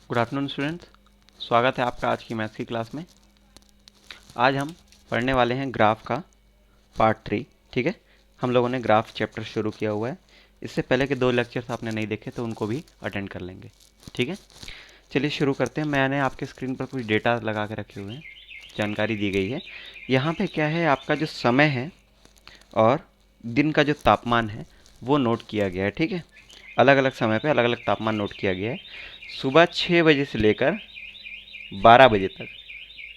Good afternoon students, स्वागत है आपका आज की मैथ्स की क्लास में। आज हम पढ़ने वाले हैं ग्राफ का पार्ट 3। ठीक है, हम लोगों ने ग्राफ चैप्टर शुरू किया हुआ है। इससे पहले के 2 लेक्चर्स आपने नहीं देखे तो उनको भी अटेंड कर लेंगे। ठीक है, चलिए शुरू करते हैं। मैंने आपके स्क्रीन पर कुछ डेटा लगा के रखे हुए हैं, जानकारी दी गई है। यहाँ पे क्या है, आपका जो समय है और दिन का जो तापमान है वो नोट किया गया है। ठीक है, अलग अलग समय पे अलग अलग तापमान नोट किया गया है, सुबह 6 बजे से लेकर 12 बजे तक।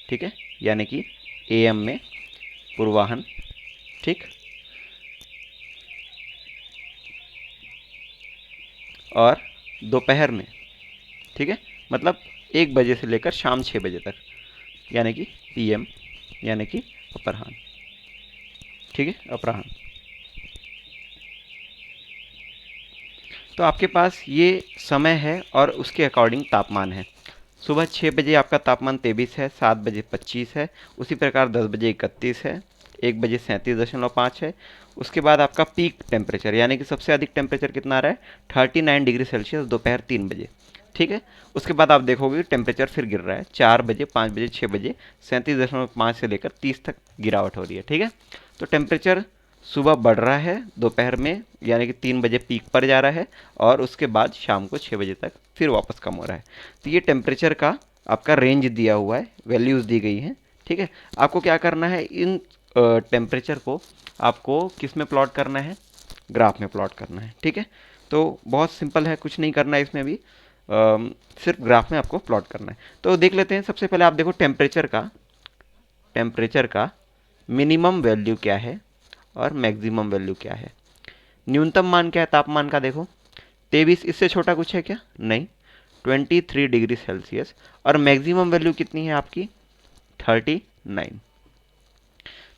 ठीक है, यानी कि एएम में पूर्वाहन। ठीक, और दोपहर में, ठीक है, मतलब 1 बजे से लेकर शाम 6 बजे तक, यानी कि पीएम, यानी कि अपराह्न। ठीक है, अपराह्न। तो आपके पास ये समय है और उसके अकॉर्डिंग तापमान है। सुबह 6 बजे आपका तापमान 23 है, 7 बजे 25 है, उसी प्रकार 10 बजे 31 है, 1 बजे 37.5 है। उसके बाद आपका पीक टेम्परेचर यानी कि सबसे अधिक टेम्परेचर कितना आ रहा है, 39 डिग्री सेल्सियस दोपहर 3 बजे। ठीक है, उसके बाद आप देखोगे टेम्परेचर फिर गिर रहा है, 4 बजे, 5 बजे, 6 बजे 37.5 से लेकर 30 तक गिरावट हो रही है। ठीक है, तो टेम्परेचर सुबह बढ़ रहा है, दोपहर में यानी कि 3 बजे पीक पर जा रहा है, और उसके बाद शाम को 6 बजे तक फिर वापस कम हो रहा है। तो ये टेम्परेचर का आपका रेंज दिया हुआ है, वैल्यूज़ दी गई हैं। ठीक है, आपको क्या करना है, इन टेम्परेचर को आपको किस में प्लॉट करना है, ग्राफ में प्लॉट करना है। ठीक है, तो बहुत सिंपल है, कुछ नहीं करना है इसमें भी, सिर्फ ग्राफ में आपको प्लॉट करना है। तो देख लेते हैं। सबसे पहले आप देखो टेम्परेचर का मिनिमम वैल्यू क्या है और मैक्सिमम वैल्यू क्या है। न्यूनतम मान क्या है तापमान का, देखो 23, इससे छोटा कुछ है क्या, नहीं, 23 डिग्री सेल्सियस। और मैक्सिमम वैल्यू कितनी है आपकी, 39।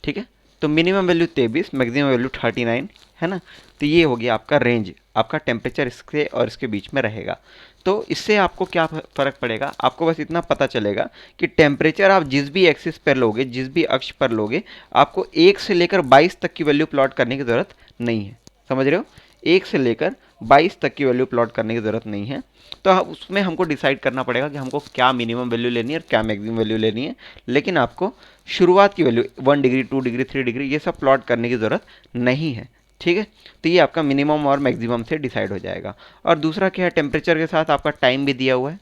ठीक है, तो मिनिमम वैल्यू 23, मैक्सिमम वैल्यू 39 है ना। तो ये हो गया आपका रेंज, आपका टेम्परेचर इसके और इसके बीच में रहेगा। तो इससे आपको क्या फ़र्क पड़ेगा, आपको बस इतना पता चलेगा कि टेम्परेचर आप जिस भी एक्सिस पर लोगे, जिस भी अक्ष पर लोगे, आपको 1 से लेकर 22 तक की वैल्यू प्लॉट करने की ज़रूरत नहीं है। समझ रहे हो, 1 से लेकर 22 तक की वैल्यू प्लॉट करने की ज़रूरत नहीं है। तो उसमें हमको डिसाइड करना पड़ेगा कि हमको क्या मिनिमम वैल्यू लेनी है और क्या मैक्सिमम वैल्यू लेनी है। लेकिन आपको शुरुआत की वैल्यू 1 डिग्री, 2 डिग्री, 3 डिग्री ये सब प्लॉट करने की ज़रूरत नहीं है। ठीक है, तो ये आपका मिनिमम और मैक्सिमम से डिसाइड हो जाएगा। और दूसरा क्या है, टेम्परेचर के साथ आपका टाइम भी दिया हुआ है।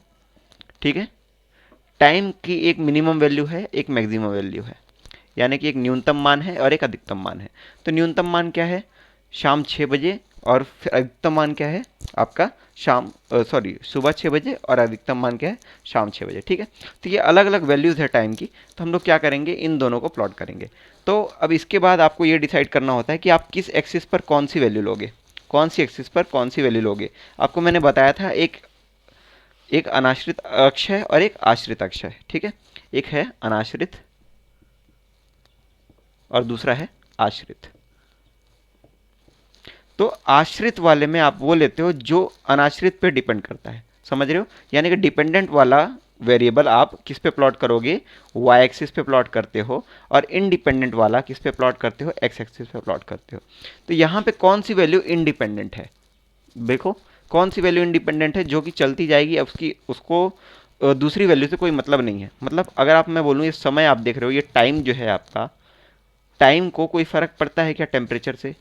ठीक है, टाइम की एक मिनिमम वैल्यू है, एक मैक्सिमम वैल्यू है, यानी कि एक न्यूनतम मान है और एक अधिकतम मान है। तो न्यूनतम मान क्या है, शाम 6 बजे, और फिर अधिकतम मान क्या है आपका, सुबह 6 बजे, और अधिकतम मान क्या है, शाम 6 बजे। ठीक है, तो ये अलग अलग वैल्यूज़ है टाइम की। तो हम लोग क्या करेंगे, इन दोनों को प्लॉट करेंगे। तो अब इसके बाद आपको ये डिसाइड करना होता है कि आप किस एक्सिस पर कौन सी वैल्यू लोगे, कौन सी एक्सिस पर कौन सी वैल्यू लोगे। आपको मैंने बताया था, एक एक अनाश्रित अक्ष है और एक आश्रित अक्ष है। ठीक है, एक है अनाश्रित और दूसरा है आश्रित। तो आश्रित वाले में आप वो लेते हो जो अनाश्रित पे डिपेंड करता है। समझ रहे हो, यानी कि डिपेंडेंट वाला वेरिएबल आप किस पे प्लॉट करोगे, वाई एक्सिस पे प्लॉट करते हो, और इंडिपेंडेंट वाला किस पे प्लॉट करते हो, एक्स एक्सिस पे प्लॉट करते हो। तो यहाँ पे कौन सी वैल्यू इंडिपेंडेंट है, देखो कौन सी वैल्यू इंडिपेंडेंट है जो कि चलती जाएगी, अब उसकी उसको दूसरी वैल्यू से कोई मतलब नहीं है। मतलब अगर आप, मैं बोलूँ ये समय आप देख रहे हो, ये टाइम जो है आपका, टाइम को कोई फ़र्क पड़ता है क्या टेम्परेचर से,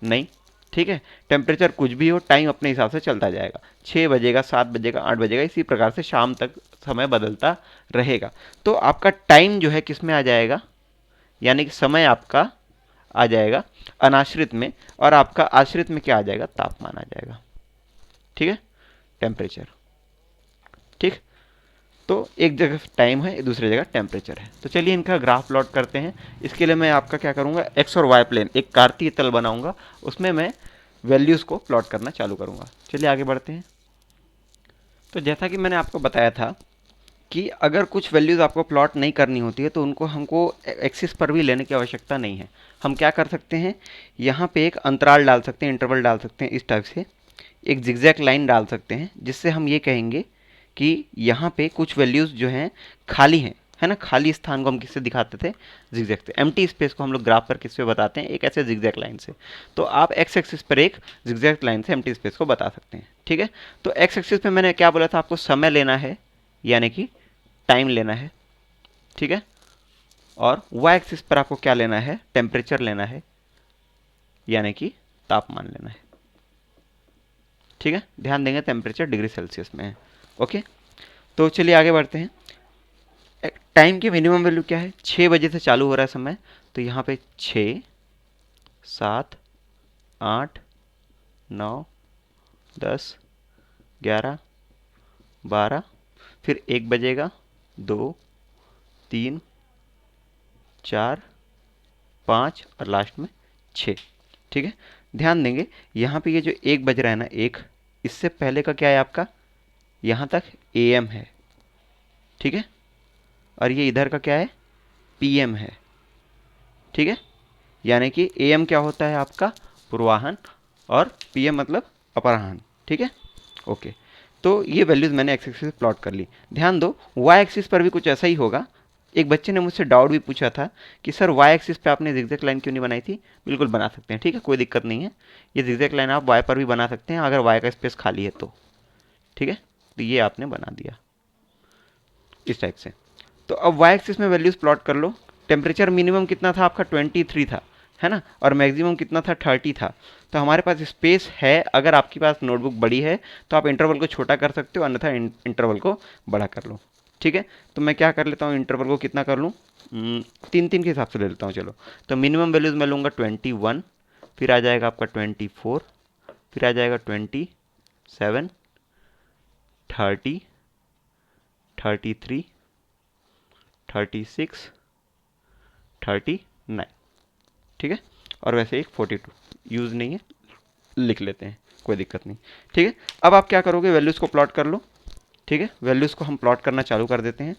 नहीं। ठीक है, टेम्परेचर कुछ भी हो, टाइम अपने हिसाब से चलता जाएगा, 6 बजेगा, 7 बजेगा, 8 बजेगा, इसी प्रकार से शाम तक समय बदलता रहेगा। तो आपका टाइम जो है किस में आ जाएगा, यानी कि समय आपका आ जाएगा अनाश्रित में, और आपका आश्रित में क्या आ जाएगा, तापमान आ जाएगा। ठीक है, टेम्परेचर। ठीक, तो एक जगह टाइम है, दूसरी जगह टेम्परेचर है। तो चलिए इनका ग्राफ प्लॉट करते हैं। इसके लिए मैं आपका क्या करूँगा, एक्स और वाई प्लेन, एक कार्तीय तल बनाऊंगा, उसमें मैं वैल्यूज़ को प्लॉट करना चालू करूँगा। चलिए आगे बढ़ते हैं। तो जैसा कि मैंने आपको बताया था कि अगर कुछ वैल्यूज़ आपको प्लॉट नहीं करनी होती है तो उनको हमको एक्सिस पर भी लेने की आवश्यकता नहीं है। हम क्या कर सकते हैं, यहाँ पे एक अंतराल डाल सकते हैं, इंटरवल डाल सकते हैं, इस टाइप से एक जिगजैग लाइन डाल सकते हैं, जिससे हम ये कहेंगे कि यहाँ पे कुछ वैल्यूज़ जो हैं खाली हैं, है ना। खाली स्थान को हम किससे दिखाते थे, जिगजैग से। एम्प्टी स्पेस को हम लोग ग्राफ पर किससे बताते हैं, एक ऐसे जिगजैग लाइन से। तो आप एक्स एक्सिस पर एक जिगजैग लाइन से एम्प्टी स्पेस को बता सकते हैं। ठीक है, तो एक्स एक्सिस पे मैंने क्या बोला था, आपको समय लेना है, यानी कि टाइम लेना है, ठीक है। और वाई एक्सिस पर आपको क्या लेना है, टेम्परेचर लेना है, यानी कि तापमान लेना है, ठीक है। ध्यान देंगे टेम्परेचर डिग्री सेल्सियस में है। ओके, तो चलिए आगे बढ़ते हैं। टाइम की मिनिमम वैल्यू क्या है, 6 बजे से चालू हो रहा है समय, तो यहाँ पे 6, 7, 8, 9, 10, 11, 12, फिर 1 बजेगा, 2, 3, 4, 5 और लास्ट में 6, ठीक है। ध्यान देंगे यहाँ पे ये जो 1 बज रहा है ना, 1, इससे पहले का क्या है आपका, यहाँ तक AM है, ठीक है। और ये इधर का क्या है, PM है, ठीक है। यानी कि AM क्या होता है आपका, पूर्वाहन, और PM मतलब अपराह्न, ठीक है। ओके, तो ये वैल्यूज़ मैंने एक्स एक्सिस पे प्लॉट कर ली। ध्यान दो वाई एक्सिस पर भी कुछ ऐसा ही होगा। एक बच्चे ने मुझसे डाउट भी पूछा था कि सर वाई एक्सिस पे आपने जिगजैग लाइन क्यों नहीं बनाई थी। बिल्कुल बना सकते हैं, ठीक है, कोई दिक्कत नहीं है। ये जिगजैग लाइन आप वाई पर भी बना सकते हैं अगर वाई का स्पेस खाली है तो, ठीक है। तो ये आपने बना दिया इस टाइप से। तो अब वाई एक्सिस में वैल्यूज प्लॉट कर लो। टेम्परेचर मिनिमम कितना था आपका, 23 था, है ना, और मैक्सिमम कितना था, 30 था। तो हमारे पास स्पेस है, अगर आपके पास नोटबुक बड़ी है तो आप इंटरवल को छोटा कर सकते हो, अन्यथा इंटरवल को बड़ा कर लो, ठीक है। तो मैं क्या कर लेता हूँ, इंटरवल को कितना कर लूँ, 3 3 के हिसाब से ले लेता हूँ। चलो, तो मिनिमम वैल्यूज़ मैं लूँगा 21, फिर आ जाएगा आपका 24, फिर आ जाएगा 27, 30, 33, 36, 39, ठीक है। और वैसे एक 42 यूज़ नहीं है, लिख लेते हैं, कोई दिक्कत नहीं, ठीक है। अब आप क्या करोगे, वैल्यूज़ को प्लॉट कर लो, ठीक है। वैल्यूज़ को हम प्लॉट करना चालू कर देते हैं।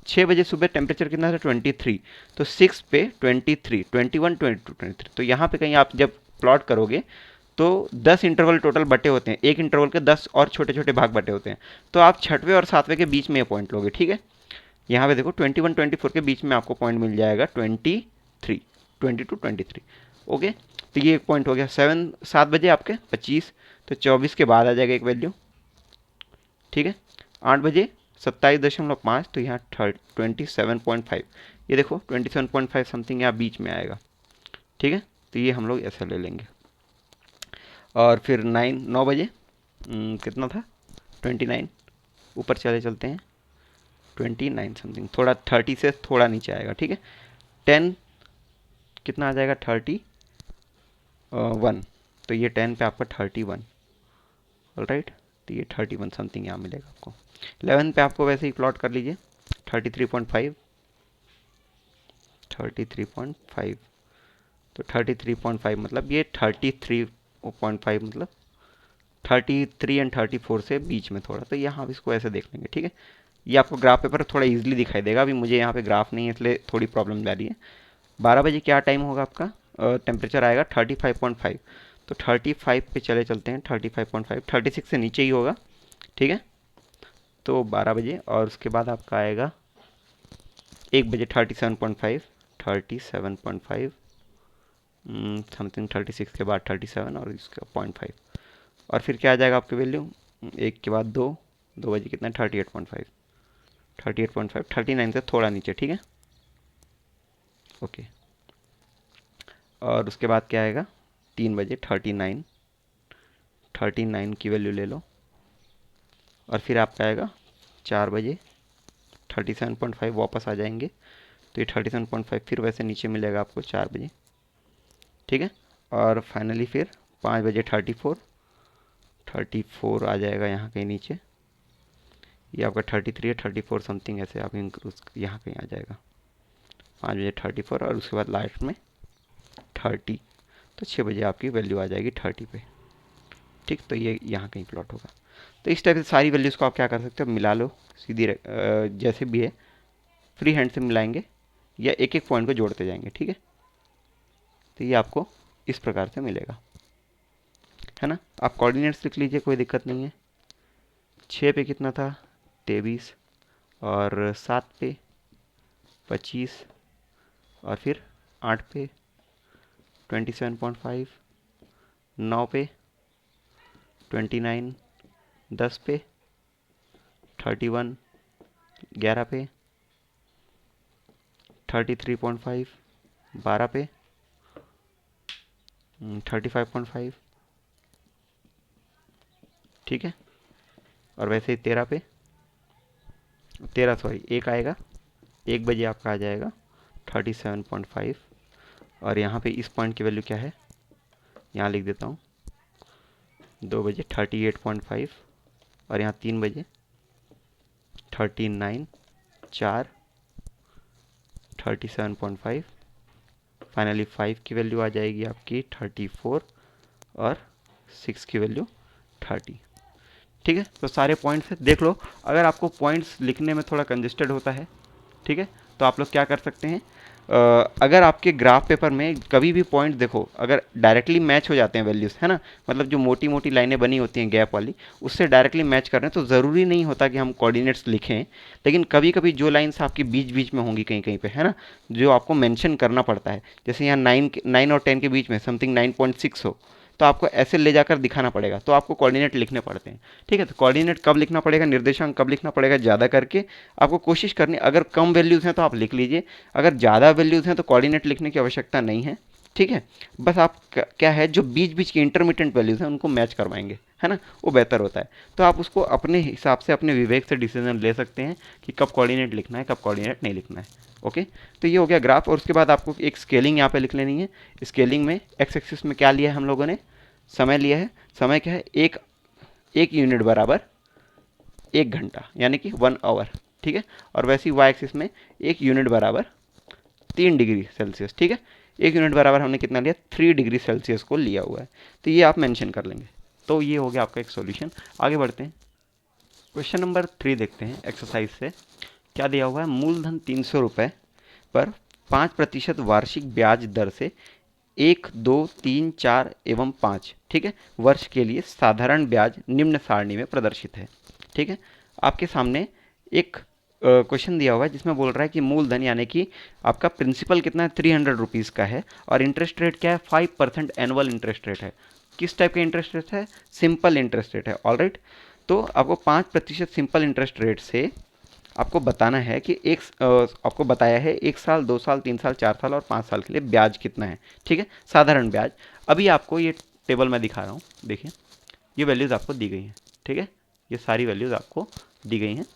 6 बजे सुबह टेम्परेचर कितना था, 23, तो 6 पे 23, 21, 22, 23, तो यहाँ पे कहीं आप जब प्लॉट करोगे तो 10 इंटरवल टोटल बटे होते हैं, एक इंटरवल के 10 और छोटे छोटे भाग बटे होते हैं। तो आप 6वें और 7वें के बीच में ये पॉइंट लोगे, ठीक है। यहाँ पे देखो 21 24 के बीच में आपको पॉइंट मिल जाएगा 23, 22 23, ओके। तो ये एक पॉइंट हो गया। 7 बजे आपके 25, तो 24 के बाद आ जाएगा एक वैल्यू, ठीक है। 8 बजे 27.5, तो यहाँ 27.5, ये देखो 27.5 समथिंग यहाँ बीच में आएगा, ठीक है। तो ये हम लोग ऐसे ले लेंगे। और फिर 9 बजे कितना था, 29, ऊपर चले चलते हैं, 29 समथिंग, थोड़ा 30 से थोड़ा नीचे आएगा, ठीक है। 10 कितना आ जाएगा, 31, तो ये 10 पे आपका 31, ऑलराइट। तो ये 31 समथिंग यहाँ मिलेगा आपको। 11 पे आपको वैसे ही प्लॉट कर लीजिए, 33.5, 33.5, तो 33.5 मतलब ये 33.5 मतलब 33 एंड 34 से बीच में थोड़ा, तो यहाँ आप इसको ऐसे देख लेंगे, ठीक है। ये आपको ग्राफ पेपर थोड़ा इजीली दिखाई देगा। अभी मुझे यहाँ पे ग्राफ नहीं है इसलिए थोड़ी प्रॉब्लम आ रही है। 12 बजे क्या टाइम होगा आपका, टेम्परेचर आएगा 35.5, तो 35 पे चले चलते हैं, 35.5 36 से नीचे ही होगा, ठीक है। तो 12 बजे, और उसके बाद आपका आएगा 1 बजे 37.5, 37.5 समथिंग, 36 के बाद 37 और इसका 0.5, और फिर क्या आ जाएगा आपकी वैल्यू, 1 के बाद 2 बजे कितना, 38.5, 38.5, 39 से थोड़ा नीचे, ठीक है, ओके। और उसके बाद क्या आएगा, 3 बजे 39, 39 की वैल्यू ले लो, और फिर आपका आएगा 4 बजे 37.5, वापस आ जाएंगे, तो ये 37.5 फिर वैसे नीचे मिलेगा आपको 4 बजे, ठीक है। और फाइनली फिर 5 बजे 34 आ जाएगा यहाँ कहीं नीचे, ये आपका 33 है, 34 समथिंग ऐसे आप यहाँ कहीं आ जाएगा, 5 बजे 34, और उसके बाद लास्ट में 30, तो 6 बजे आपकी वैल्यू आ जाएगी 30 पे, ठीक। तो ये यहाँ कहीं प्लॉट होगा। तो इस टाइप से सारी वैल्यूज़ को आप क्या कर सकते हो, मिला लो सीधी जैसे भी है, फ्री हैंड से मिलाएंगे या एक एक पॉइंट को जोड़ते जाएंगे, ठीक है। तो ये आपको इस प्रकार से मिलेगा, है ना। आप कोऑर्डिनेट्स लिख लीजिए, कोई दिक्कत नहीं है। 6 पे कितना था, 23, और 7 पे 25, और फिर 8 पे 27.5, 9 पे 29, 10 पे 31, 11 पे, 33.5, 12 पे, 35.5, ठीक है। और वैसे ही 13 पे, 13 सॉरी 1 आएगा, 1 बजे आपका आ जाएगा 37.5। और यहाँ पे इस पॉइंट की वैल्यू क्या है, यहाँ लिख देता हूँ, 2 बजे 38.5, और यहाँ 3 बजे 39, 4, 37.5, फाइनली 5 की वैल्यू आ जाएगी आपकी 34, और 6 की वैल्यू 30, ठीक है। तो सारे पॉइंट्स देख लो। अगर आपको पॉइंट्स लिखने में थोड़ा कंजेस्टेड होता है, ठीक है, तो आप लोग क्या कर सकते हैं, अगर आपके ग्राफ पेपर में कभी भी पॉइंट देखो, अगर डायरेक्टली मैच हो जाते हैं वैल्यूज़, है ना, मतलब जो मोटी मोटी लाइनें बनी होती हैं गैप वाली, उससे डायरेक्टली मैच कर रहे हैं, तो ज़रूरी नहीं होता कि हम कोऑर्डिनेट्स लिखें। लेकिन कभी कभी जो लाइन्स आपकी बीच बीच में होंगी कहीं कहीं पे, है ना, जो आपको मेंशन करना पड़ता है, जैसे यहाँ 9 और 10 के बीच में समथिंग 9.6 हो, तो आपको ऐसे ले जाकर दिखाना पड़ेगा, तो आपको कोऑर्डिनेट लिखने पड़ते हैं, ठीक है। तो कोऑर्डिनेट कब लिखना पड़ेगा, निर्देशांक कब लिखना पड़ेगा, ज़्यादा करके आपको कोशिश करनी, अगर कम वैल्यूज़ हैं तो आप लिख लीजिए, अगर ज़्यादा वैल्यूज़ हैं तो कोऑर्डिनेट लिखने की आवश्यकता नहीं है, ठीक है। बस आप क्या है, जो बीच बीच की इंटरमीडिएट वैल्यूज़ हैं उनको मैच करवाएंगे, है ना, वो बेहतर होता है। तो आप उसको अपने हिसाब से, अपने विवेक से डिसीजन ले सकते हैं कि कब कोऑर्डिनेट लिखना है, कब कोऑर्डिनेट नहीं लिखना है। ओके, तो ये हो गया ग्राफ। और उसके बाद आपको एक स्केलिंग यहाँ पे लिख लेनी है। स्केलिंग में एक्स एक्सिस में क्या लिया है हम लोगों ने, समय लिया है। समय क्या है, एक यूनिट बराबर 1 घंटा, यानी कि 1 आवर, ठीक है। और वैसे ही वाई एक्सिस में 1 यूनिट बराबर 3 डिग्री सेल्सियस, ठीक है। 1 यूनिट बराबर हमने कितना लिया, 3 डिग्री सेल्सियस को लिया हुआ है, तो ये आप मेंशन कर लेंगे। तो ये हो गया आपका एक सॉल्यूशन। आगे बढ़ते हैं, क्वेश्चन नंबर 3 देखते हैं एक्सरसाइज से। क्या दिया हुआ है, मूलधन 300 रुपये पर 5% वार्षिक ब्याज दर से 1, 2, 3, 4 एवं 5, ठीक है, वर्ष के लिए साधारण ब्याज निम्न सारणी में प्रदर्शित है, ठीक है। आपके सामने एक क्वेश्चन दिया हुआ है जिसमें बोल रहा है कि मूलधन यानी कि आपका प्रिंसिपल कितना है, 300 रुपीज़ का है, और इंटरेस्ट रेट क्या है, 5% एनुअल इंटरेस्ट रेट है। किस टाइप का इंटरेस्ट रेट है, सिंपल इंटरेस्ट रेट है, ऑलराइट। तो आपको 5% सिंपल इंटरेस्ट रेट से आपको बताना है कि आपको बताया है 1 साल, 2 साल, 3 साल, 4 साल और 5 साल के लिए ब्याज कितना है, ठीक है, साधारण ब्याज। अभी आपको ये टेबल मैं दिखा रहा हूँ, देखिए ये वैल्यूज़ आपको दी गई हैं, ठीक है, ये सारी वैल्यूज़ आपको दी गई हैं।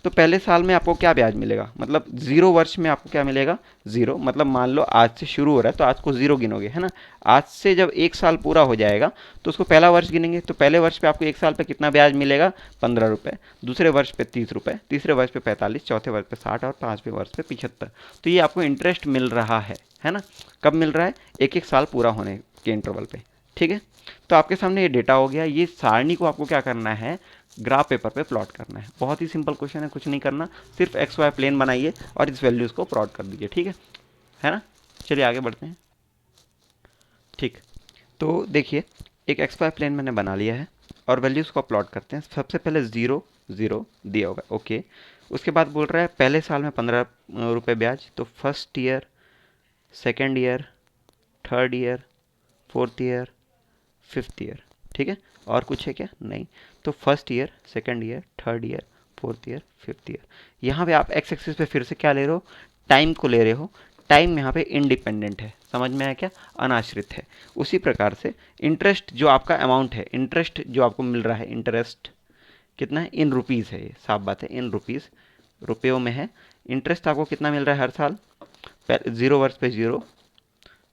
तो पहले साल में आपको क्या ब्याज मिलेगा, मतलब 0 वर्ष में आपको क्या मिलेगा, 0, मतलब मान लो आज से शुरू हो रहा है तो आज को 0 गिनोगे, है ना। आज से जब 1 साल पूरा हो जाएगा तो उसको पहला वर्ष गिनेंगे, तो पहले वर्ष पे आपको 1 साल पे कितना ब्याज मिलेगा, 15 रुपये, दूसरे वर्ष पे 30 रुपये, तीसरे वर्ष पे 45, चौथे वर्ष पे 60 और पाँचवें वर्ष पे 75। तो ये आपको इंटरेस्ट मिल रहा है ना। कब मिल रहा है, एक एक साल पूरा होने के इंटरवल पे, ठीक है। तो आपके सामने ये डेटा हो गया। ये सारणी को आपको क्या करना है, ग्राफ पेपर पे प्लॉट करना है। बहुत ही सिंपल क्वेश्चन है, कुछ नहीं करना, सिर्फ एक्स वाई प्लेन बनाइए और इस वैल्यूज़ को प्लॉट कर दीजिए, ठीक है ना। चलिए आगे बढ़ते हैं, ठीक। तो देखिए एक एक्स वाई प्लेन मैंने बना लिया है और वैल्यूज़ को प्लॉट करते हैं। सबसे पहले 0, 0 दिया होगा, ओके। उसके बाद बोल रहा है पहले साल में 15 रुपये ब्याज, तो first year, second year, third year, fourth year, fifth year, ठीक है। और कुछ है क्या, नहीं। तो first year, second year, third year, fourth year, fifth year. यहाँ पे आप एक्स एक्सिस पे फिर से क्या ले रहे हो, टाइम को ले रहे हो। टाइम यहाँ पे इंडिपेंडेंट है, समझ में आया क्या, अनाश्रित है। उसी प्रकार से इंटरेस्ट जो आपका अमाउंट है, इंटरेस्ट जो आपको मिल रहा है, इंटरेस्ट कितना है, इन रुपीज़ है, ये साफ बात है, इन रुपीज़, रुपयों में है। इंटरेस्ट आपको कितना मिल रहा है हर साल, 0 वर्ष पे 0,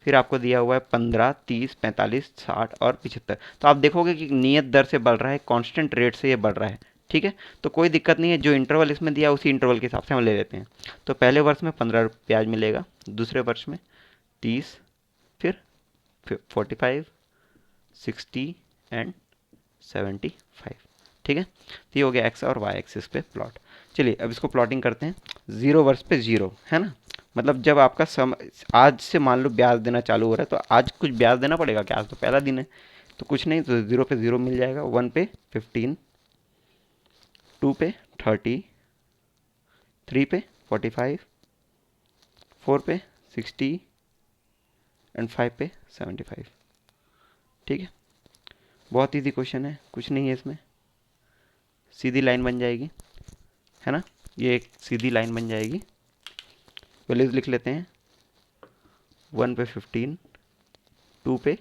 फिर आपको दिया हुआ है 15, 30, 45, 60 और 75। तो आप देखोगे कि नियत दर से बढ़ रहा है, कांस्टेंट रेट से ये बढ़ रहा है, ठीक है। तो कोई दिक्कत नहीं है, जो इंटरवल इसमें दिया उसी इंटरवल के हिसाब से हम ले लेते हैं। तो पहले वर्ष में 15 ब्याज मिलेगा, दूसरे वर्ष में 30, फिर 45, 60 एंड 75, ठीक है। तो ये हो गया एक्स और वाई एक्सिस पे प्लॉट। चलिए अब इसको प्लॉटिंग करते हैं। 0 वर्ष पे 0, है ना, मतलब जब आपका आज से मान लो ब्याज देना चालू हो रहा है, तो आज कुछ ब्याज देना पड़ेगा क्या, आज तो पहला दिन है, तो कुछ नहीं, तो 0 पे 0 मिल जाएगा। 1 पे 15, 2 पे 30, 3 पे 45, 4 पे 60 एंड 5 पे 75, ठीक है। बहुत ईजी क्वेश्चन है, कुछ नहीं है इसमें, सीधी लाइन बन जाएगी। है ना। ये एक सीधी लाइन बन जाएगी। वैल्यूज लिख लेते हैं। 1 पे 15, 2 पे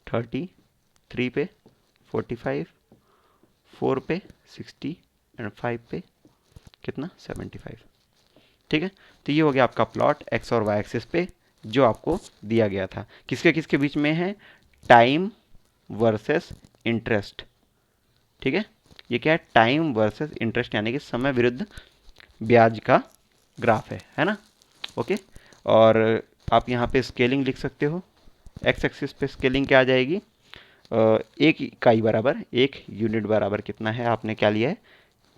30, 3 पे 45, 4 पे 60 एंड 5 पे कितना 75। ठीक है, तो ये हो गया आपका प्लॉट एक्स और वाई एक्सिस पे जो आपको दिया गया था। किसके किसके बीच में है? Time versus interest. ठीक है, ये क्या है? टाइम वर्सेस इंटरेस्ट, यानी कि समय विरुद्ध ब्याज का ग्राफ है ना। ओके, और आप यहाँ पे स्केलिंग लिख सकते हो। एक्स एक्सिस पे स्केलिंग क्या आ जाएगी? एक इकाई बराबर, एक यूनिट बराबर कितना है? आपने क्या लिया है?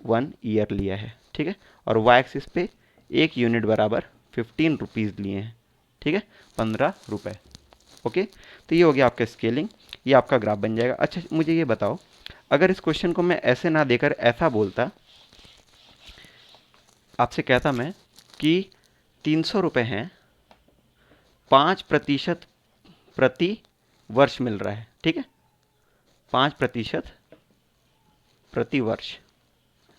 1 ईयर लिया है। ठीक है, और वाई एक्सिस पे एक यूनिट बराबर 15 रुपीज़ लिए हैं। ठीक है, 15 रुपए। ओके, तो ये हो गया आपका स्केलिंग, ये आपका ग्राफ बन जाएगा। अच्छा, मुझे ये बताओ, अगर इस क्वेश्चन को मैं ऐसे ना देकर ऐसा बोलता, आपसे कहता मैं कि 300 रुपये हैं, 5% प्रति वर्ष मिल रहा है। ठीक है, 5% प्रति वर्ष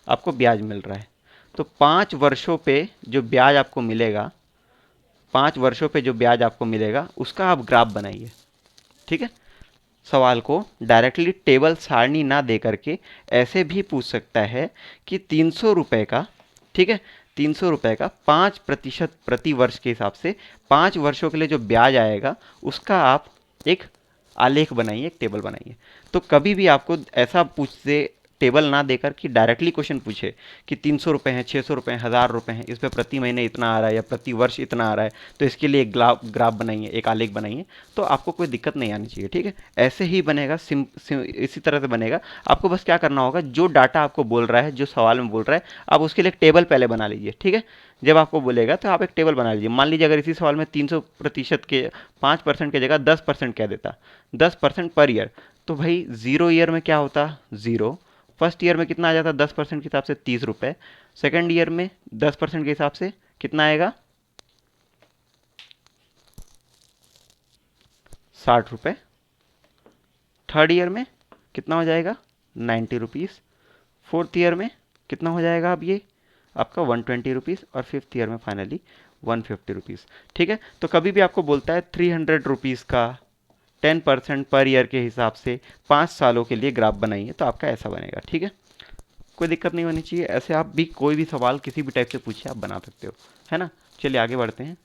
आपको ब्याज मिल रहा है। तो 5 वर्षों पे जो ब्याज आपको मिलेगा, 5 वर्षों पे जो ब्याज आपको मिलेगा उसका आप ग्राफ बनाइए। ठीक है, सवाल को डायरेक्टली टेबल सारणी ना दे करके ऐसे भी पूछ सकता है कि 300 रुपये का, ठीक है, 300 रुपये का 5% प्रति वर्ष के हिसाब से 5 वर्षों के लिए जो ब्याज आएगा उसका आप एक आलेख बनाइए, एक टेबल बनाइए। तो कभी भी आपको ऐसा पूछ दे, टेबल ना देकर कि डायरेक्टली क्वेश्चन पूछे कि 300 रुपये हैं, 600 रुपये हैं, 1000 रुपये हैं, इस पर प्रति महीने इतना आ रहा है या प्रति वर्ष इतना आ रहा है, तो इसके लिए एक ग्राफ बनाइए, एक आलेख बनाइए, तो आपको कोई दिक्कत नहीं आनी चाहिए। ठीक है, ऐसे ही बनेगा, इसी तरह से बनेगा। आपको बस क्या करना होगा, जो डाटा आपको बोल रहा है, जो सवाल में बोल रहा है, आप उसके लिए एक टेबल पहले बना लीजिए। ठीक है, जब आपको बोलेगा तो आप एक टेबल बना लीजिए। मान लीजिए अगर इसी सवाल में 300% के 5% की जगह 10% कह देता, 10% पर ईयर, तो भाई 0 ईयर में क्या होता? 0। फर्स्ट ईयर में कितना आ जाता? 10% के हिसाब से 30 रुपये। सेकेंड ईयर में 10% के हिसाब से कितना आएगा? 60 रुपये। थर्ड ईयर में कितना हो जाएगा? 90 रुपीज़। फोर्थ ईयर में कितना हो जाएगा? अब ये आपका 120 रुपीज़, और फिफ्थ ईयर में फाइनली 150 रुपीज़। ठीक है, तो कभी भी आपको बोलता है 300 रुपीज़ का 10% पर ईयर के हिसाब से 5 सालों के लिए ग्राफ बनाइए, तो आपका ऐसा बनेगा। ठीक है, कोई दिक्कत नहीं होनी चाहिए। ऐसे आप भी कोई भी सवाल किसी भी टाइप से पूछिए, आप बना सकते हो, है ना। चलिए आगे बढ़ते हैं।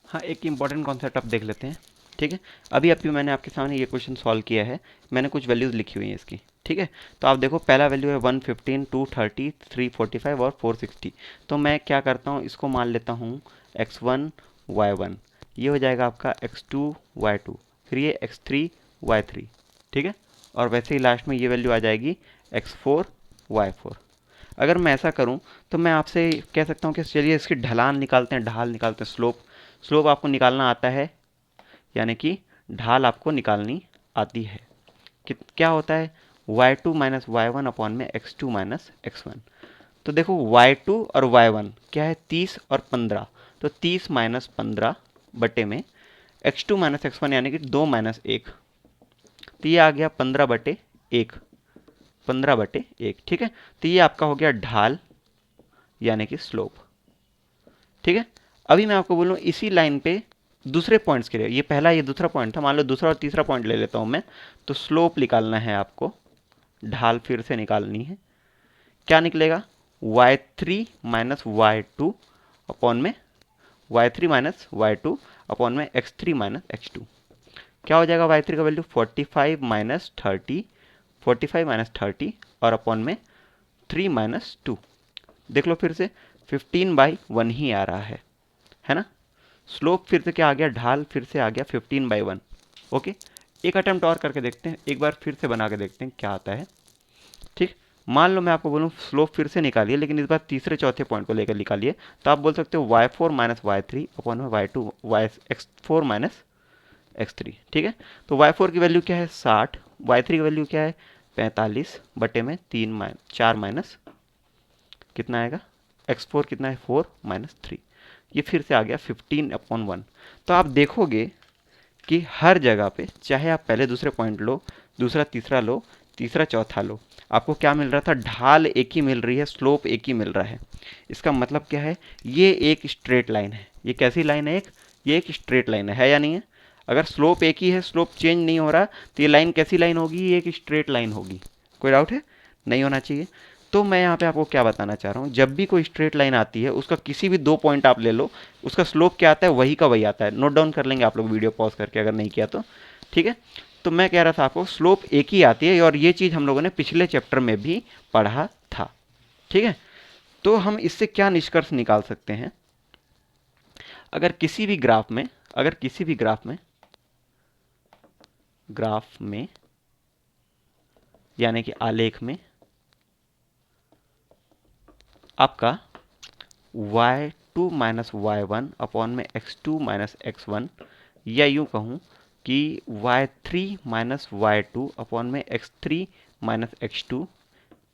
हाँ, एक इंपॉर्टेंट कॉन्सेप्ट आप देख लेते हैं। ठीक है, अभी मैंने आपके सामने ये क्वेश्चन सॉल्व किया है, मैंने कुछ वैल्यूज़ लिखी हुई हैं इसकी। ठीक है, तो आप देखो, पहला वैल्यू है 115, 230, 345 और 460। तो मैं क्या करता हूँ, इसको मान लेता हूँ x1 y1, ये हो जाएगा आपका x2 y2, फिर ये x3 y3। ठीक है, और वैसे ही लास्ट में ये वैल्यू आ जाएगी x4 y4। अगर मैं ऐसा करूं तो मैं आपसे कह सकता हूं कि चलिए इसकी ढलान निकालते हैं, ढाल निकालते हैं, स्लोप। स्लोप आपको निकालना आता है, यानी कि ढाल आपको निकालनी आती है। क्या होता है? y2 minus Y one upon में x2 माइनस x1। तो देखो y2 और y1 क्या है? 30 और 15। तो 30 माइनस 15 बटे में x2 माइनस x1 यानी कि 2 माइनस 1, तो ये आ गया 15 बटे 1, 15 बटे 1। ठीक है, तो ये आपका हो गया ढाल यानी कि स्लोप। ठीक है, अभी मैं आपको बोलूँ इसी लाइन पे दूसरे पॉइंट्स के लिए, ये पहला ये दूसरा पॉइंट था, मान लो दूसरा और तीसरा पॉइंट ले लेता हूँ मैं, तो स्लोप निकालना है आपको, ढाल फिर से निकालनी है। क्या निकलेगा? y3 माइनस y2 अपॉन में y3 माइनस y2 अपॉन में x3 माइनस x2। क्या हो जाएगा? y3 का वैल्यू 45 माइनस 30, 45 माइनस 30 और अपॉन में 3 माइनस 2। देख लो फिर से, 15/1 ही आ रहा है ना। स्लोप फिर से क्या आ गया? ढाल फिर से आ गया 15/1। ओके, एक अटेम्प्ट और करके देखते हैं, एक बार फिर से बना के देखते हैं क्या आता है। ठीक, मान लो मैं आपको बोलूँ स्लोप फिर से निकालिए, लेकिन इस बार तीसरे चौथे पॉइंट को लेकर निकालिए, तो आप बोल सकते हो y4 माइनस y3 अपॉन में y2 x4 माइनस x3। ठीक है, तो y4 की वैल्यू क्या है? 60, y3 की वैल्यू क्या है? 45 बटे में 4 माइनस कितना आएगा? x4 कितना है? 4 माइनस 3। ये फिर से आ गया 15/1। तो आप देखोगे कि हर जगह पे, चाहे आप पहले दूसरे पॉइंट लो, दूसरा तीसरा लो, तीसरा चौथा लो, आपको क्या मिल रहा था, ढाल एक ही मिल रही है, स्लोप एक ही मिल रहा है। इसका मतलब क्या है, ये एक स्ट्रेट लाइन है। ये कैसी लाइन है, ये एक स्ट्रेट लाइन है या नहीं है? अगर स्लोप एक ही है, स्लोप चेंज नहीं हो रहा, तो ये लाइन कैसी लाइन होगी, ये एक स्ट्रेट लाइन होगी। कोई डाउट है? नहीं होना चाहिए। तो मैं यहाँ पे आपको क्या बताना चाह रहा हूँ, जब भी कोई स्ट्रेट लाइन आती है, उसका किसी भी 2 पॉइंट आप ले लो, उसका स्लोप क्या आता है, वही का वही आता है। नोट डाउन कर लेंगे आप लोग वीडियो पॉज करके, अगर नहीं किया तो। ठीक है, तो मैं कह रहा था आपको स्लोप एक ही आती है, और ये चीज़ हम लोगों ने पिछले चैप्टर में भी पढ़ा था। ठीक है, तो हम इससे क्या निष्कर्ष निकाल सकते हैं, अगर किसी भी ग्राफ में, यानी कि आलेख में आपका y2 माइनस y1 अपॉन में x2 माइनस x1, या यूँ कहूँ कि y3 माइनस y2 अपॉन में x3 माइनस x2,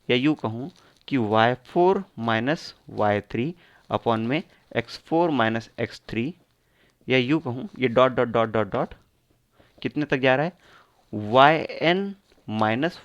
या यूँ कहूँ कि y4 माइनस y3 अपॉन में x4 माइनस x3, या यूँ कहूँ, ये dot dot dot dot dot कितने तक जा रहा है, yn minus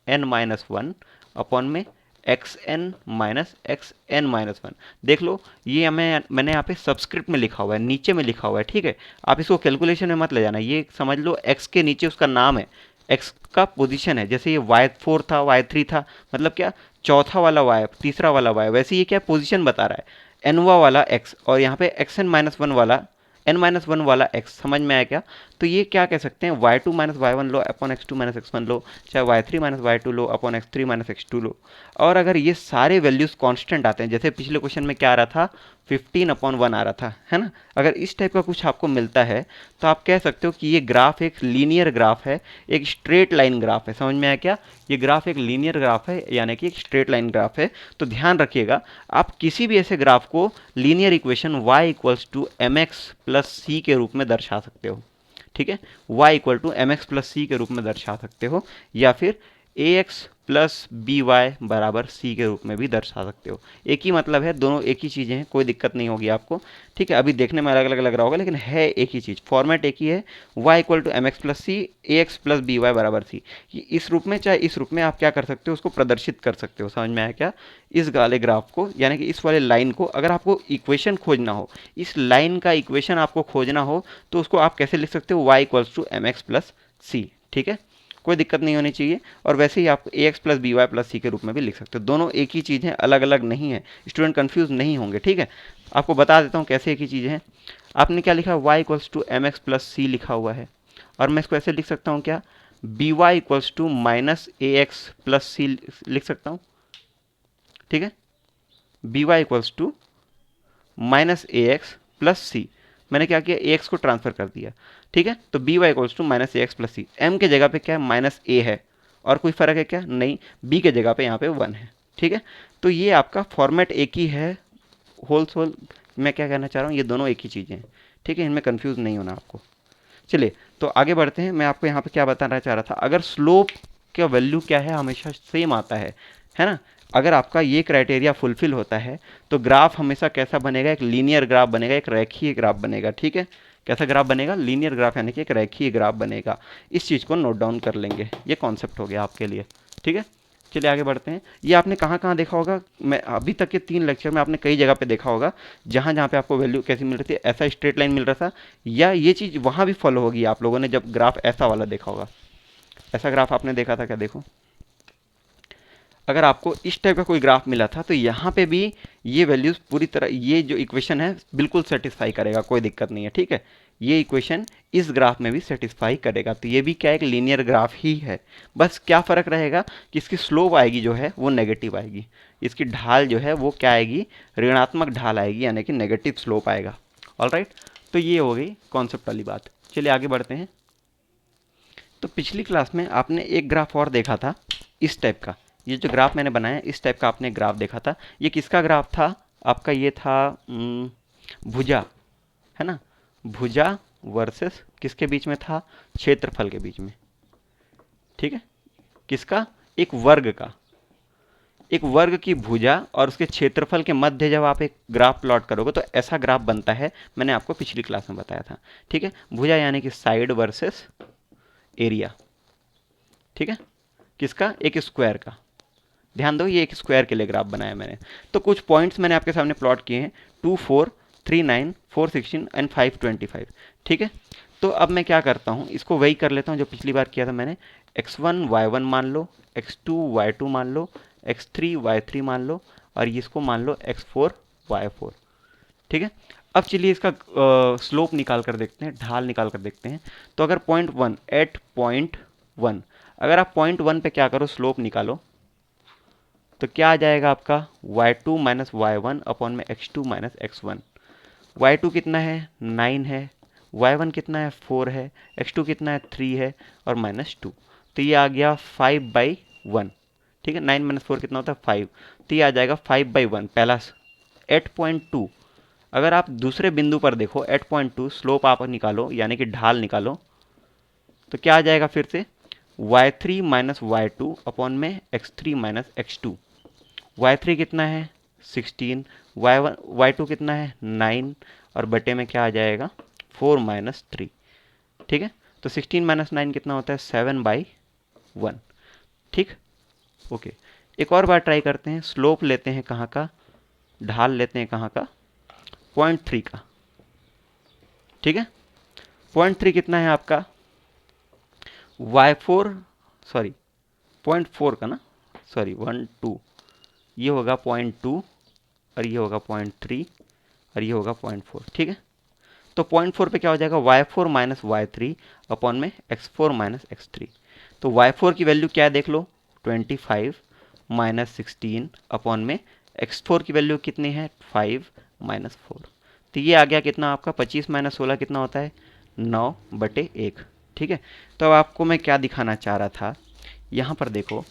yn minus 1 upon में xn माइनस xn माइनस 1। देख लो, ये मैंने यहाँ पे सबस्क्रिप्ट में लिखा हुआ है, नीचे में लिखा हुआ है। ठीक है, आप इसको कैलकुलेशन में मत ले जाना, ये समझ लो x के नीचे उसका नाम है, x का पोजीशन है। जैसे ये y4 था, y3 था, मतलब क्या, चौथा वाला y, तीसरा वाला y, वैसे ये क्या पोजीशन बता रहा है, nवा वाला x, और यहाँ पे xn माइनस 1 वाला n-1 वाला x। समझ में आया क्या? तो ये क्या कह सकते हैं, y2 माइनस y1 लो अपॉन x2 माइनस x1 लो, चाहे y3 माइनस y2 लो अपॉन x3 माइनस x2 लो। और अगर ये सारे वैल्यूज कांस्टेंट आते हैं, जैसे पिछले क्वेश्चन में क्या आ रहा था, 15 अपॉन 1 आ रहा था, है ना, अगर इस टाइप का कुछ आपको मिलता है, तो आप कह सकते हो कि ये ग्राफ एक लीनियर ग्राफ है, एक स्ट्रेट लाइन ग्राफ है। समझ में आया क्या? ये ग्राफ एक लीनियर ग्राफ है, यानी कि एक स्ट्रेट लाइन ग्राफ है। तो ध्यान रखिएगा, आप किसी भी ऐसे ग्राफ को linear equation y equals to M X plus C के रूप में दर्शा सकते हो। ठीक है, y equal to M X plus C के रूप में दर्शा सकते हो, या फिर A X plus B Y बराबर सी के रूप में भी दर्शा सकते हो। एक ही मतलब है, दोनों एक ही चीज़ें हैं, कोई दिक्कत नहीं होगी आपको। ठीक है, अभी देखने में अलग अलग लग रहा होगा, लेकिन है एक ही चीज़, फॉर्मेट एक ही है, y equal to M X plus C, A X plus B Y बराबर सी। इस रूप में चाहे इस रूप में आप क्या कर सकते हो, उसको प्रदर्शित कर सकते हो। समझ में आया क्या? इस वाले ग्राफ को, यानी कि इस वाले लाइन को, अगर आपको इक्वेशन खोजना हो, इस लाइन का इक्वेशन आपको खोजना हो, तो उसको आप कैसे लिख सकते हो, y equals to M X plus C. ठीक है, कोई दिक्कत नहीं होनी चाहिए। और वैसे ही आप A X plus B Y plus C के रूप में भी लिख सकते हो, दोनों एक ही चीज़ है, अलग अलग नहीं है। स्टूडेंट कंफ्यूज नहीं होंगे। ठीक है, आपको बता देता हूँ कैसे एक ही चीज़ है। आपने क्या लिखा है, y equals to M X plus C लिखा हुआ है, और मैं इसको ऐसे लिख सकता हूँ क्या, B Y equals to minus A X plus C लिख सकता हूँ। ठीक है, B Y equals to minus A X plus C, मैंने क्या किया, ए एक्स को ट्रांसफर कर दिया। ठीक है, तो B Y equals to minus A X plus C, M के जगह पे क्या है, माइनस ए है, और कोई फर्क है क्या, नहीं, बी के जगह पे यहाँ पे 1 है। ठीक है, तो ये आपका फॉर्मेट एक ही है, होल मैं क्या कहना चाह रहा हूँ, ये दोनों एक ही चीज़ें हैं। ठीक है, इनमें कन्फ्यूज़ नहीं होना आपको। चलिए, तो आगे बढ़ते हैं। मैं आपको यहाँ पे क्या बताना चाह रहा था, अगर स्लोप का वैल्यू क्या है, हमेशा सेम आता है ना, अगर आपका ये क्राइटेरिया फुलफिल होता है, तो ग्राफ हमेशा कैसा बनेगा, एक लीनियर ग्राफ बनेगा, एक रेखीय ग्राफ बनेगा। ठीक है, कैसा ग्राफ बनेगा, लीनियर ग्राफ, यानी कि एक रेखीय ग्राफ बनेगा। इस चीज़ को नोट डाउन कर लेंगे, ये कॉन्सेप्ट हो गया आपके लिए। ठीक है, चलिए आगे बढ़ते हैं। ये आपने कहाँ कहाँ देखा होगा, मैं अभी तक के 3 लेक्चर में आपने कई जगह पे देखा होगा, जहाँ जहाँ पे आपको वैल्यू कैसी मिल रही थी, ऐसा स्ट्रेट लाइन मिल रहा था, या ये चीज़ वहाँ भी फॉलो होगी आप लोगों ने, जब ग्राफ ऐसा वाला देखा होगा। ऐसा ग्राफ आपने देखा था क्या? देखो, अगर आपको इस टाइप का कोई ग्राफ मिला था, तो यहाँ पे भी ये वैल्यूज़ पूरी तरह, ये जो इक्वेशन है बिल्कुल सेटिस्फाई करेगा, कोई दिक्कत नहीं है। ठीक है, ये इक्वेशन इस ग्राफ में भी सेटिस्फाई करेगा। तो ये भी क्या, एक लीनियर ग्राफ ही है। बस क्या फ़र्क रहेगा कि इसकी स्लोप आएगी जो है वो नेगेटिव आएगी, इसकी ढाल जो है वो क्या आएगी, ऋणात्मक ढाल आएगी, यानी कि नेगेटिव स्लोप आएगा। ऑलराइट, तो ये हो गई कॉन्सेप्ट वाली बात। चलिए आगे बढ़ते हैं। तो पिछली क्लास में आपने एक ग्राफ और देखा था इस टाइप का, ये जो ग्राफ मैंने बनाया इस टाइप का आपने ग्राफ देखा था। ये किसका ग्राफ था आपका, ये था भुजा, है ना, भुजा वर्सेस किसके बीच में था, क्षेत्रफल के बीच में। ठीक है, किसका, एक वर्ग का, एक वर्ग की भुजा और उसके क्षेत्रफल के मध्य जब आप एक ग्राफ प्लॉट करोगे तो ऐसा ग्राफ बनता है, मैंने आपको पिछली क्लास में बताया था। ठीक है, भुजा यानी कि साइड वर्सेस एरिया। ठीक है, किसका? एक स्क्वायर का। ध्यान दो, ये एक स्क्वायर के लिए ग्राफ बनाया मैंने। तो कुछ पॉइंट्स मैंने आपके सामने प्लॉट किए हैं, 2, 4, 3, 9, 4, 16 एंड 5, 25। ठीक है, तो अब मैं क्या करता हूँ, इसको वही कर लेता हूँ जो पिछली बार किया था मैंने। x1 y1 मान लो, x2 y2 मान लो, x3 y3 मान लो, और इसको मान लो x4 y4। ठीक है, अब चलिए इसका स्लोप निकाल कर देखते हैं, ढाल निकाल कर देखते हैं। तो अगर पॉइंट 1 एट पॉइंट 1, अगर आप पॉइंट 1 पे क्या करो, स्लोप निकालो, तो क्या आ जाएगा आपका y2 माइनस y1 अपॉन में x2 माइनस x1। y2 कितना है? 9 है। y1 कितना है? 4 है। x2 कितना है? 3 है और माइनस 2। तो ये आ गया 5/1। ठीक है, 9 माइनस 4 कितना होता है? 5। तो ये आ जाएगा 5/1 पहला। एट पॉइंट 2, अगर आप दूसरे बिंदु पर देखो, एट पॉइंट 2 स्लोप आप निकालो, यानी कि ढाल निकालो, तो क्या आ जाएगा फिर से? y3 माइनस y2 अपॉन में x3 माइनस x2। y3 कितना है? 16। y1 y2 कितना है? 9 और बटे में क्या आ जाएगा? 4 माइनस 3। ठीक है, तो 16 माइनस 9 कितना होता है? 7/1। ठीक, ओके। एक और बार ट्राई करते हैं, स्लोप लेते हैं कहाँ का, ढाल लेते हैं कहाँ का? 0.3 का। ठीक है, 0.3 कितना है आपका? y4, सॉरी 0.4 का ना, सॉरी 1 2, ये होगा 0.2 और ये होगा 0.3 और ये होगा 0.4। ठीक है, तो 0.4 पे क्या हो जाएगा? y4 माइनस y3 अपॉन में x4 माइनस x3। तो y4 की वैल्यू क्या है देख लो, 25 माइनस 16 अपॉन में x4 की वैल्यू कितनी है? 5 माइनस 4। तो ये आ गया कितना आपका? 25 माइनस 16 कितना होता है? 9/1। ठीक है, तो अब आपको मैं क्या दिखाना चाह रहा था, यहाँ पर देखो,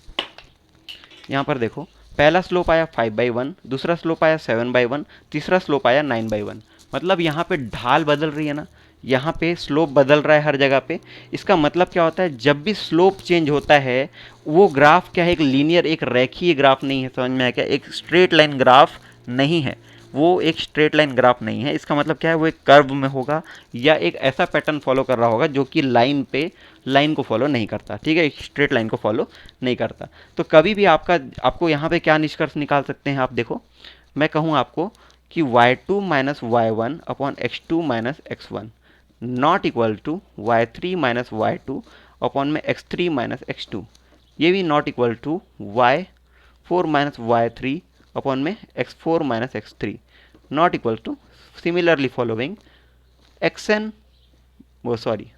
यहाँ पर देखो, पहला स्लोप आया 5/1, दूसरा स्लोप आया 7/1, तीसरा स्लोप आया 9/1। मतलब यहाँ पे ढाल बदल रही है ना, यहाँ पे स्लोप बदल रहा है हर जगह पे। इसका मतलब क्या होता है, जब भी स्लोप चेंज होता है वो ग्राफ क्या है? एक लीनियर, एक रेखीय ग्राफ नहीं है। समझ में आया क्या? एक स्ट्रेट लाइन ग्राफ नहीं है वो, एक स्ट्रेट लाइन ग्राफ नहीं है। इसका मतलब क्या है? वो एक कर्व में होगा या एक ऐसा पैटर्न फॉलो कर रहा होगा जो कि लाइन पे, लाइन को फॉलो नहीं करता। ठीक है, एक स्ट्रेट लाइन को फॉलो नहीं करता। तो कभी भी आपको यहाँ पे क्या निष्कर्ष निकाल सकते हैं आप? देखो, मैं कहूँ आपको कि y2 minus y1 upon x2 minus x1 not equal to y3 minus y2 upon में x3 माइनस x2। ये भी not equal to y4 minus y3 upon में x4 minus x3 not equal to similarly following xn, वो sorry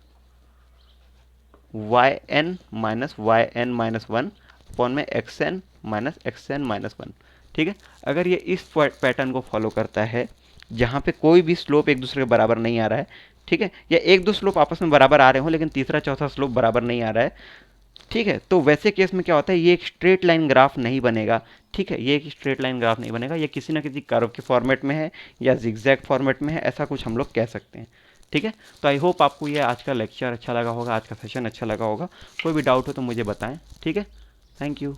yn minus yn minus 1 upon में xn minus xn minus 1। ठीक है, अगर ये इस पैटर्न को फॉलो करता है जहाँ पे कोई भी स्लोप एक दूसरे के बराबर नहीं आ रहा है, ठीक है, या एक दो स्लोप आपस में बराबर आ रहे हो लेकिन तीसरा चौथा स्लोप बराबर नहीं आ रहा है, ठीक है, तो वैसे केस में क्या होता है? ये एक स्ट्रेट लाइन ग्राफ नहीं बनेगा। ठीक है, ये एक स्ट्रेट लाइन ग्राफ नहीं बनेगा, ये किसी ना किसी कर्व के फॉर्मेट में है या जिगजैग फॉर्मेट में है, ऐसा कुछ हम लोग कह सकते हैं। ठीक है, तो आई होप आपको ये आज का लेक्चर अच्छा लगा होगा, आज का सेशन अच्छा लगा होगा। कोई भी डाउट हो तो मुझे बताएं। ठीक है, थैंक यू।